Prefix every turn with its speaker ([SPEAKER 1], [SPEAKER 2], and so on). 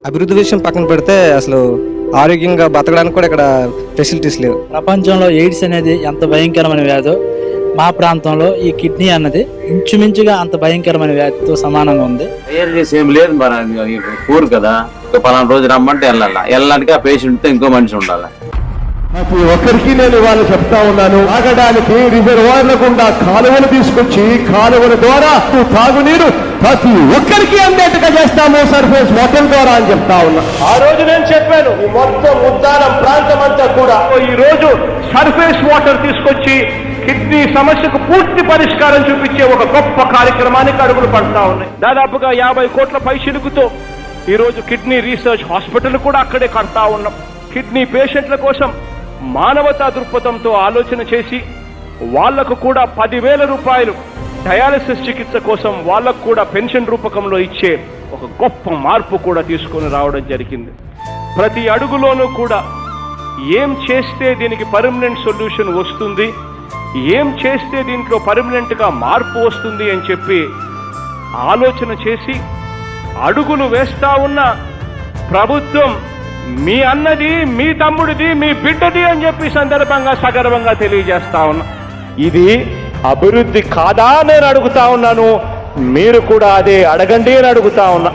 [SPEAKER 1] అభివృద్ధి విషయం పక్కన పెడితే అసలు ఆరోగ్యంగా బతకడానికి కూడా ఇక్కడ ఫెసిలిటీస్ లేవు.
[SPEAKER 2] ప్రపంచంలో ఎయిడ్స్ అనేది ఎంత భయంకరమైన వ్యాధో మా ప్రాంతంలో ఈ కిడ్నీ అన్నది ఇంచుమించుగా అంత భయంకరమైన వ్యాధితో సమానంగా ఉంది.
[SPEAKER 3] తయారు చేసి ఏం లేదు మరి ఊరు కదా, పలానా రోజు రమ్మంటే వెళ్ళడానికి ఆ పేషెంట్తో ఇంకో మనిషి ఉండాలి.
[SPEAKER 4] ప్రతి ఒక్కరికి నేను ఇవాళ చెప్తా ఉన్నాను, తాగడానికి రిజర్వాయర్ల గుండా కాలువలు తీసుకొచ్చి కాలువల ద్వారా తాగునీరు ప్రతి ఒక్కరికి అందేట్టుగా చేస్తాము సర్ఫేస్ వాటర్ ద్వారా అని చెప్తా ఉన్నా. ఆ రోజు నేను చెప్పాను, ఈ మొత్తం ఉద్దానం ప్రాంతం అంతా కూడా ఈ రోజు సర్ఫేస్ వాటర్ తీసుకొచ్చి కిడ్నీ సమస్యకు పూర్తి పరిష్కారం చూపించే ఒక గొప్ప కార్యక్రమానికి అడుగులు పడతా ఉన్నాయి. దాదాపుగా 50 కోట్ల పైచిలుకుతో ఈ రోజు కిడ్నీ రీసెర్చ్ హాస్పిటల్ కూడా అక్కడే కడతా ఉన్నాం. కిడ్నీ పేషెంట్ల కోసం మానవతా దృక్పథంతో ఆలోచన చేసి వాళ్లకు కూడా 10,000 రూపాయలు డయాలసిస్ చికిత్స కోసం వాళ్లకు కూడా పెన్షన్ రూపకంలో ఇచ్చే ఒక గొప్ప మార్పు కూడా తీసుకొని రావడం జరిగింది. ప్రతి అడుగులోనూ కూడా ఏం చేస్తే దీనికి పర్మనెంట్ సొల్యూషన్ వస్తుంది, ఏం చేస్తే దీంట్లో పర్మనెంట్గా మార్పు వస్తుంది అని చెప్పి ఆలోచన చేసి అడుగులు వేస్తా ఉన్న ప్రభుత్వం మీ అన్నది, మీ తమ్ముడిది, మీ బిడ్డది అని చెప్పి సందర్భంగా సగర్వంగా తెలియజేస్తా ఉన్నా. ఇది అభివృద్ధి కాదా నేను అడుగుతా ఉన్నాను, మీరు కూడా అదే అడగండి అని అడుగుతా ఉన్నా.